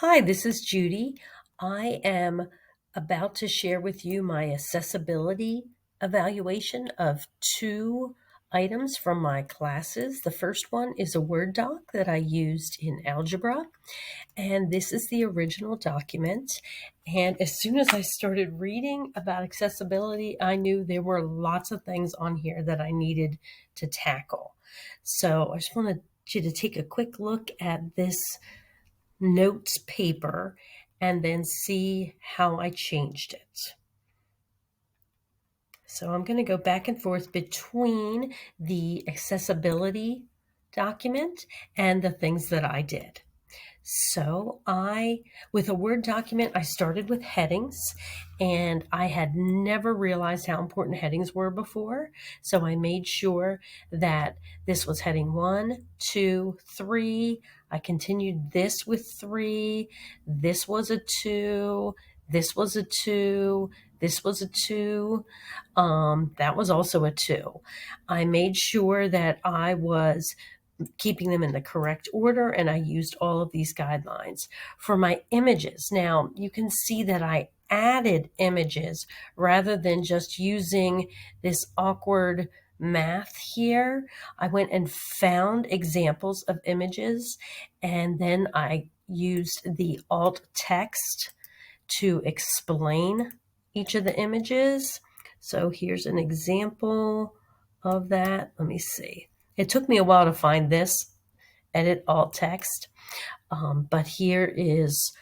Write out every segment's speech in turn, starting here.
Hi, this is Judy. I am about to share with you my accessibility evaluation of two items from my classes. The first one is a Word doc that I used in algebra, and this is the original document. And as soon as I started reading about accessibility, I knew there were lots of things on here that I needed to tackle. So I just wanted you to take a quick look at this notes paper and then see how I changed it. So I'm going to go back and forth between the accessibility document and the things that I did. So with a Word document, I started with headings, and I had never realized how important headings were before. So I made sure that this was heading 1, 2, 3. I continued this with 3. This was a 2. This was a 2. This was a 2. That was also a 2. I made sure that I was keeping them in the correct order, and I used all of these guidelines. For my images, now you can see that I added images rather than just using this awkward math here. I went and found examples of images, and then I used the alt text to explain each of the images. So here's an example of that. Let me see. It took me a while to find this, edit alt text, but here is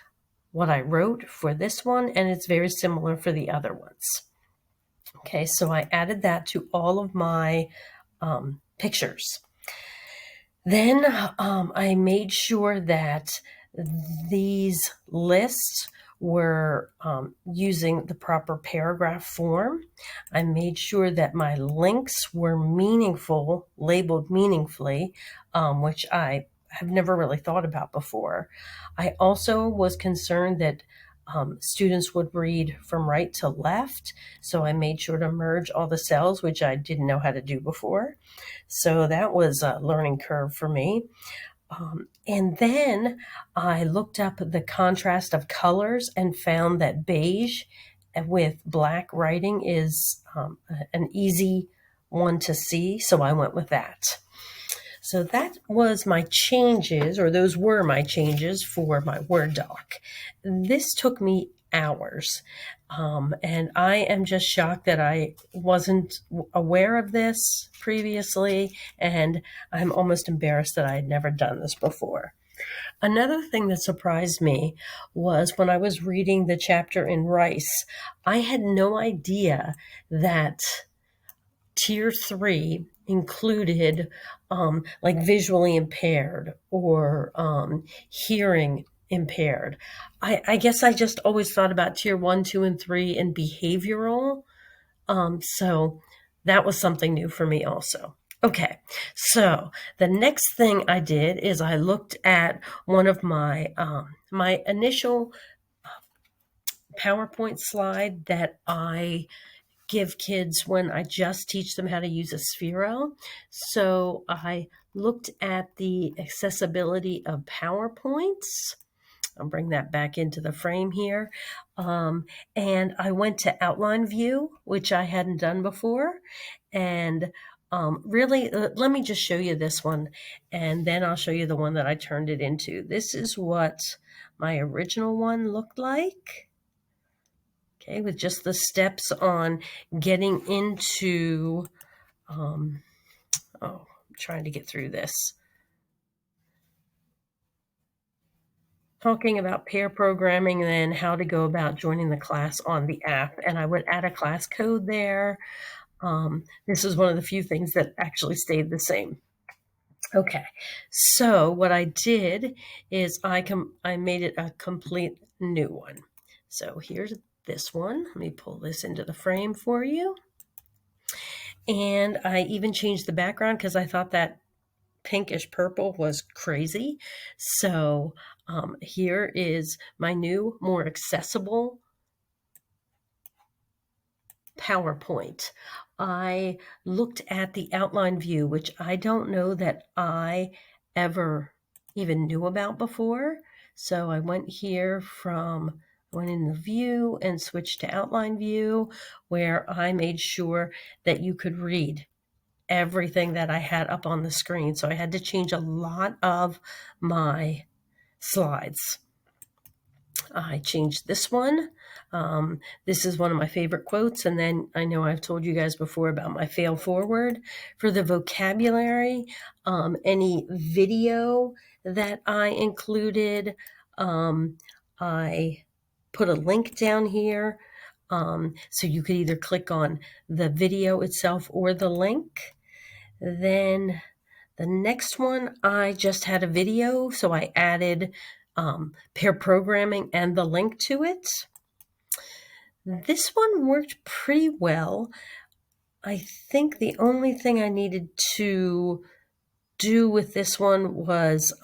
what I wrote for this one, and it's very similar for the other ones. Okay, so I added that to all of my pictures. Then I made sure that these lists were using the proper paragraph form. I made sure that my links were meaningful, labeled meaningfully, which I have never really thought about before. I also was concerned that students would read from right to left, so I made sure to merge all the cells, which I didn't know how to do before. So that was a learning curve for me. And then I looked up the contrast of colors and found that beige with black writing is an easy one to see, so I went with that. So that was my changes, or those were my changes for my Word doc. This took me hours, and I am just shocked that I wasn't aware of this previously, and I'm almost embarrassed that I had never done this before. Another thing that surprised me was when I was reading the chapter in Rice, I had no idea that Tier 3 included like visually impaired or hearing impaired. I guess I just always thought about Tier 1, 2, and 3 and behavioral. So that was something new for me also. Okay, so the next thing I did is I looked at one of my my initial PowerPoint slide that I give kids when I just teach them how to use a Sphero. So I looked at the accessibility of PowerPoints. I'll bring that back into the frame here. And I went to outline view, which I hadn't done before. And really, let me just show you this one, and then I'll show you the one that I turned it into. This is what my original one looked like. Okay, with just the steps on getting into, I'm trying to get through this. Talking about pair programming and then how to go about joining the class on the app. And I would add a class code there. This is one of the few things that actually stayed the same. Okay, so what I did is I made it a complete new one. So here's this one. Let me pull this into the frame for you. And I even changed the background because I thought that pinkish purple was crazy. So here is my new, more accessible PowerPoint. I looked at the outline view, which I don't know that I ever even knew about before. So I went here went in the view and switched to outline view, where I made sure that you could read everything that I had up on the screen. So I had to change a lot of my slides. I changed this one. This is one of my favorite quotes. And then I know I've told you guys before about my fail forward. For the vocabulary, any video that I included, I put a link down here. So you could either click on the video itself or the link. Then the next one, I just had a video, so I added pair programming and the link to it. This one worked pretty well. I think the only thing I needed to do with this one was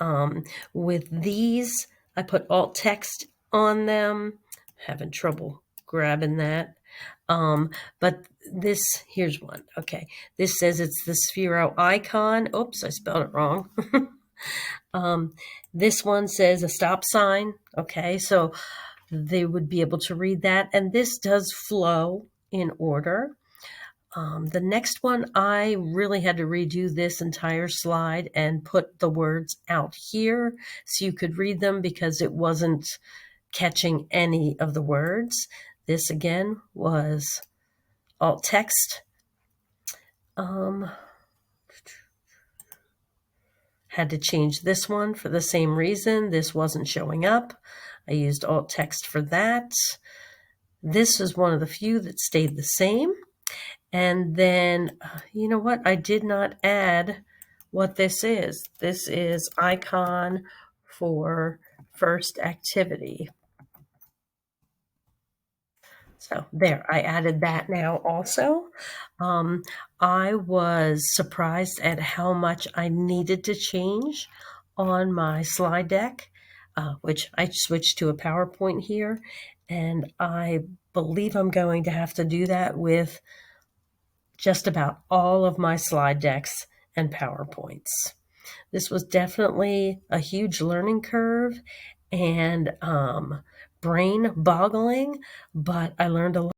with these, I put alt text on them. Having trouble grabbing that. But this, here's one. Okay. This says it's the Sphero icon. Oops, I spelled it wrong. This one says a stop sign. Okay. So they would be able to read that. And this does flow in order. The next one, I really had to redo this entire slide and put the words out here so you could read them because it wasn't catching any of the words. This again was alt text. Had to change this one for the same reason. This wasn't showing up. I used alt text for that. This is one of the few that stayed the same. And then, you know what? I did not add what this is. This is icon for first activity. So there, I added that now also. I was surprised at how much I needed to change on my slide deck, which I switched to a PowerPoint here. And I believe I'm going to have to do that with just about all of my slide decks and PowerPoints. This was definitely a huge learning curve and brain boggling, but I learned a lot.